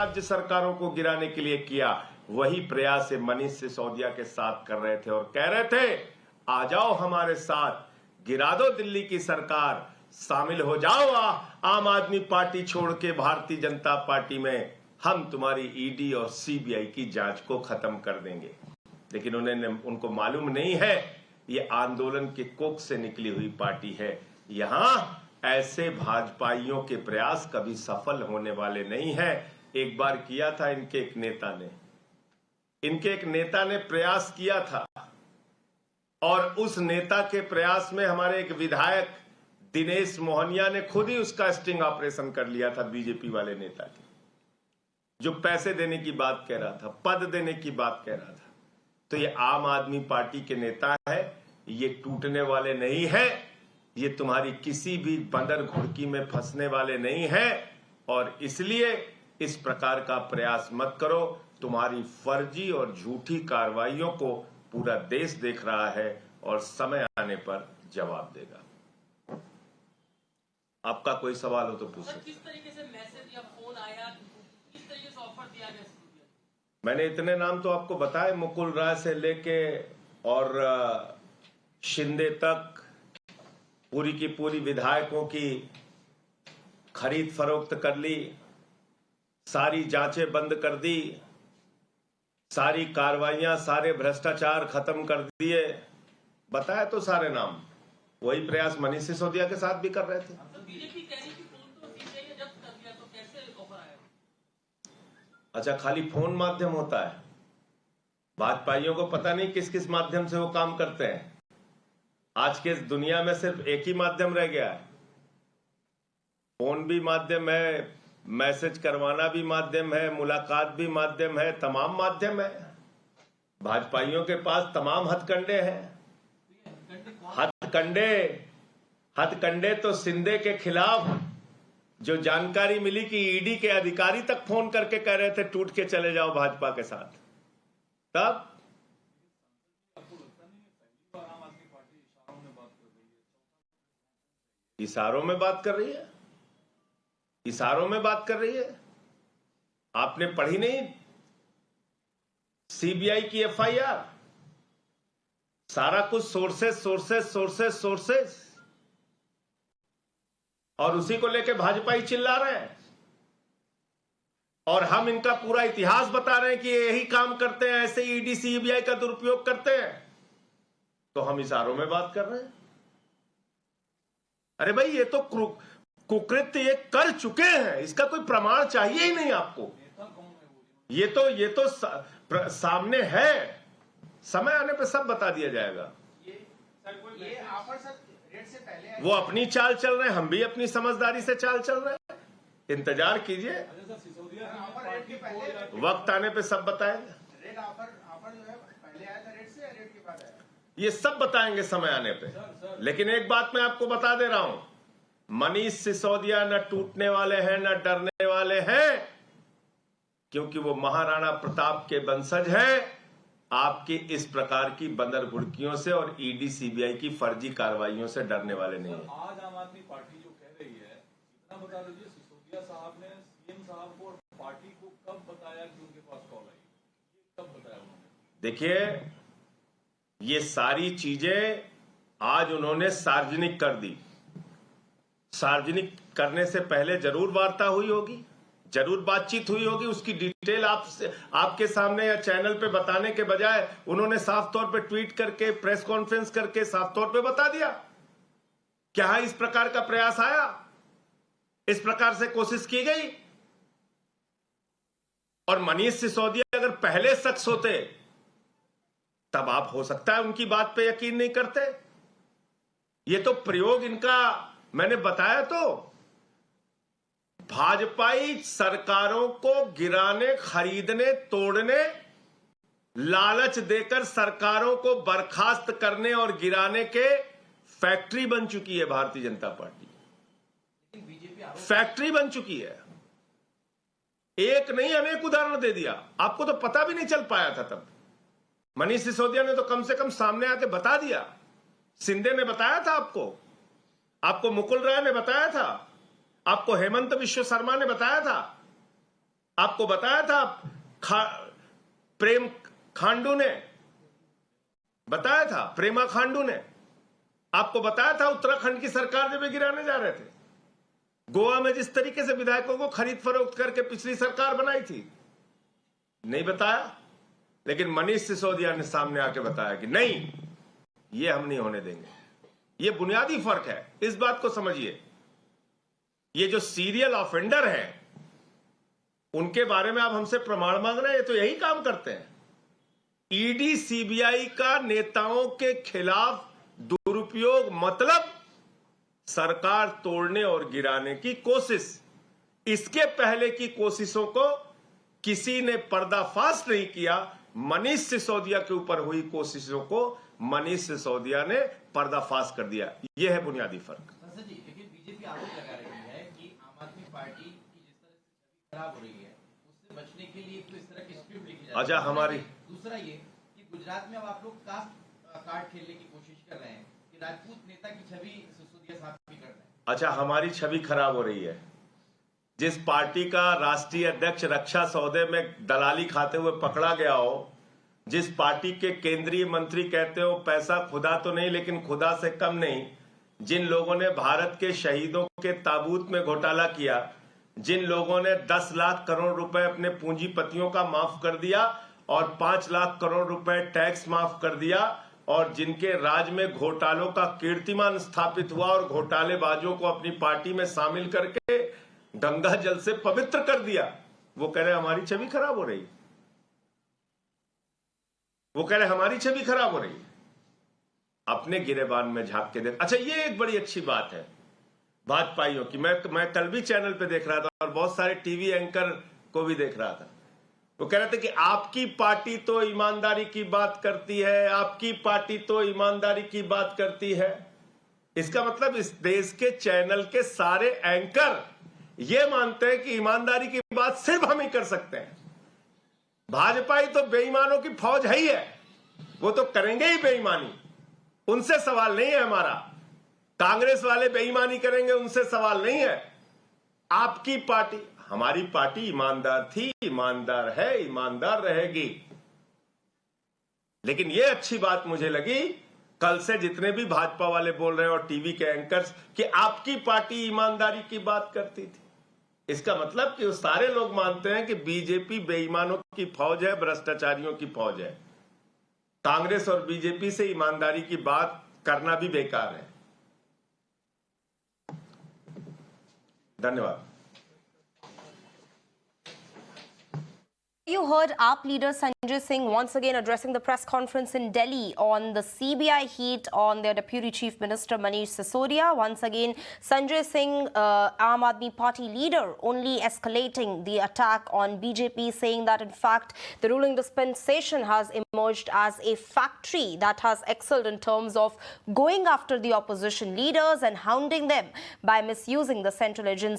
राज्य सरकारों को गिराने के लिए किया, वही प्रयास मनीष सिसोदिया के साथ कर रहे थे और कह रहे थे आ जाओ हमारे साथ, गिरा दो दिल्ली की सरकार, शामिल हो जाओ आम आदमी पार्टी छोड़ के भारतीय जनता पार्टी में, हम तुम्हारी ईडी और सीबीआई की जांच को खत्म कर देंगे। लेकिन उनको मालूम नहीं है ये आंदोलन के कोख से निकली हुई पार्टी है। यहां ऐसे भाजपाइयों के प्रयास कभी सफल होने वाले नहीं है। एक बार किया था इनके एक नेता ने प्रयास किया था और उस नेता के प्रयास में हमारे एक विधायक दिनेश मोहनिया ने खुद ही उसका स्टिंग ऑपरेशन कर लिया था। बीजेपी वाले नेता के जो पैसे देने की बात कह रहा था, पद देने की बात कह रहा था। तो ये आम आदमी पार्टी के नेता है, ये टूटने वाले नहीं है, ये तुम्हारी किसी भी बंदर घुड़की में फंसने वाले नहीं है। और इसलिए इस प्रकार का प्रयास मत करो। तुम्हारी फर्जी और झूठी कार्रवाइयों को पूरा देश देख रहा है और समय आने पर जवाब देगा। आपका कोई सवाल हो तो पूछो। किस तरीके से मैसेज या फोन आया, किस तरीके से ऑफर दिया गया? मैंने इतने नाम तो आपको बताए, मुकुल राय से लेके और शिंदे तक, पूरी की पूरी विधायकों की खरीद फरोख्त कर ली, सारी जांचें बंद कर दी, सारी कार्रवाइयां, सारे भ्रष्टाचार खत्म कर दिए। बताया तो सारे नाम। वही प्रयास मनीष सिसोदिया के साथ भी कर रहे थे। बीजेपी कह रही थी फोन तो सीबीआई ने जब्त कर दिया, तो कैसे ऑफर आया? अच्छा, खाली फोन माध्यम होता है? भाजपाइयों को पता नहीं किस किस माध्यम से वो काम करते हैं। आज के इस दुनिया में सिर्फ एक ही माध्यम रह गया है। फोन भी माध्यम है, मैसेज करवाना भी माध्यम है, मुलाकात भी माध्यम है, तमाम माध्यम है। भाजपाइयों के पास तमाम हथकंडे हैं। हथकंडे तो शिंदे के खिलाफ जो जानकारी मिली कि ईडी के अधिकारी तक फोन करके कह रहे थे टूट के चले जाओ भाजपा के साथ, तब इशारों में बात कर रही है। इशारों में बात कर रही है। आपने पढ़ी नहीं सीबीआई की एफआईआर? सारा कुछ सोर्सेस और उसी को लेके भाजपा ही चिल्ला रहे हैं। और हम इनका पूरा इतिहास बता रहे हैं कि यही काम करते हैं, ऐसे ईडी सीबीआई का दुरुपयोग करते हैं। तो हम इशारों में बात कर रहे हैं। अरे भाई, ये तो कुकृत्य ये कर चुके हैं, इसका कोई प्रमाण चाहिए ही नहीं आपको। ये तो सामने है, समय आने पे सब बता दिया जाएगा। वो अपनी चाल चल रहे हैं, हम भी अपनी समझदारी से चाल चल रहे हैं। इंतजार कीजिए, वक्त आने पे सब बताएंगे। ये सब बताएंगे समय आने पे। लेकिन एक बात मैं आपको बता दे रहा हूं, मनीष सिसोदिया न टूटने वाले हैं न डरने वाले हैं, क्योंकि वो महाराणा प्रताप के वंशज हैं। आपकी इस प्रकार की बंदर घुड़कियों से और ईडी सीबीआई की फर्जी कार्रवाइयों से डरने वाले नहीं है। आज आम आदमी पार्टी जो कह रही है, इतना बता दीजिए, सिसोदिया साहब ने सीएम साहब को और पार्टी को कब बताया कि उनके पास कॉल आई? कब बताया उन्होंने? देखिए, ये सारी चीजें आज उन्होंने सार्वजनिक कर दी। सार्वजनिक करने से पहले जरूर वार्ता हुई होगी, जरूर बातचीत हुई होगी। उसकी डिटेल आपके सामने या चैनल पे बताने के बजाय उन्होंने साफ तौर पे ट्वीट करके, प्रेस कॉन्फ्रेंस करके साफ तौर पे बता दिया। क्या इस प्रकार का प्रयास आया, इस प्रकार से कोशिश की गई? और मनीष सिसोदिया अगर पहले शख्स होते तब आप हो सकता है उनकी बात पे यकीन नहीं करते। ये तो प्रयोग इनका मैंने बताया। तो भाजपाई सरकारों को गिराने, खरीदने, तोड़ने, लालच देकर सरकारों को बर्खास्त करने और गिराने के फैक्ट्री बन चुकी है भारतीय जनता पार्टी। फैक्ट्री बन चुकी है। एक नहीं अनेक उदाहरण दे दिया। आपको तो पता भी नहीं चल पाया था तब। मनीष सिसोदिया ने तो कम से कम सामने आके बता दिया। शिंदे ने बताया था आपको मुकुल राय ने बताया था, आपको हेमंत विश्व शर्मा ने बताया था, आपको बताया था प्रेम खांडू ने बताया था, प्रेमा खांडू ने आपको बताया था उत्तराखंड की सरकार जब गिराने जा रहे थे, गोवा में जिस तरीके से विधायकों को खरीद फरोख्त करके पिछली सरकार बनाई थी, नहीं बताया। लेकिन मनीष सिसोदिया ने सामने आके बताया कि नहीं, ये हम नहीं होने देंगे। ये बुनियादी फर्क है, इस बात को समझिए। ये जो सीरियल ऑफेंडर है उनके बारे में आप हमसे प्रमाण मांग रहे हैं, ये तो यही काम करते हैं। ईडी सीबीआई का नेताओं के खिलाफ दुरुपयोग मतलब सरकार तोड़ने और गिराने की कोशिश। इसके पहले की कोशिशों को किसी ने पर्दाफाश नहीं किया। मनीष सिसोदिया के ऊपर हुई कोशिशों को मनीष सिसोदिया ने पर्दाफाश कर दिया। यह है बुनियादी फर्क। सर जी, लेकिन बीजेपी आरोप लगा रही है कि आम आदमी पार्टी की जिस तरह से छवि खराब हो रही है, उससे बचने के लिए तो इस तरह की स्क्रिप्ट लिखी जा रही है। अच्छा, हमारी दूसरा ये कि गुजरात में अब आप लोग कास्ट कार्ड खेलने की कोशिश कर रहे हैं कि राजपूत नेता की छवि सिसोदिया साहब की कर रहे हैं। अच्छा, हमारी छवि खराब हो रही है। जिस पार्टी का राष्ट्रीय अध्यक्ष रक्षा सौदे में दलाली खाते हुए पकड़ा गया हो, जिस पार्टी के केंद्रीय मंत्री कहते हो पैसा खुदा तो नहीं लेकिन खुदा से कम नहीं, जिन लोगों ने भारत के शहीदों के ताबूत में घोटाला किया, जिन लोगों ने 10 लाख करोड़ रुपए अपने पूंजीपतियों का माफ कर दिया और 5 लाख करोड़ रुपए टैक्स माफ कर दिया, और जिनके राज में घोटालों का कीर्तिमान स्थापित हुआ और घोटालेबाजों को अपनी पार्टी में शामिल करके गंगा जल से पवित्र कर दिया, वो कह रहे हमारी छवि खराब हो रही। वो कह रहे हमारी छवि खराब हो रही है। अपने गिरेबान में झांक के देख। अच्छा, ये एक बड़ी अच्छी बात है भाजपाइयों की। मैं कल भी चैनल पे देख रहा था और बहुत सारे टीवी एंकर को भी देख रहा था। वो कह रहे थे कि आपकी पार्टी तो ईमानदारी की बात करती है, आपकी पार्टी तो ईमानदारी की बात करती है। इसका मतलब इस देश के चैनल के सारे एंकर ये मानते हैं कि ईमानदारी की बात सिर्फ हम ही कर सकते हैं। भाजपा तो बेईमानों की फौज है ही है, वो तो करेंगे ही बेईमानी, उनसे सवाल नहीं है हमारा। कांग्रेस वाले बेईमानी करेंगे, उनसे सवाल नहीं है। आपकी पार्टी, हमारी पार्टी ईमानदार थी, ईमानदार है, ईमानदार रहेगी। लेकिन यह अच्छी बात मुझे लगी कल से जितने भी भाजपा वाले बोल रहे हैं और टीवी के एंकर्स कि आपकी पार्टी ईमानदारी की बात करती थी। इसका मतलब कि वो सारे लोग मानते हैं कि बीजेपी बेईमानों की फौज है, भ्रष्टाचारियों की फौज है। कांग्रेस और बीजेपी से ईमानदारी की बात करना भी बेकार है। धन्यवाद। You heard AAP leader Sanjay Singh once again addressing the press conference in Delhi on the CBI heat on their Deputy Chief Minister Manish Sisodia. Once again, Sanjay Singh, Aam Aadmi Party leader, only escalating the attack on BJP, saying that in fact the ruling dispensation has emerged as a factory that has excelled in terms of going after the opposition leaders and hounding them by misusing the Central Agency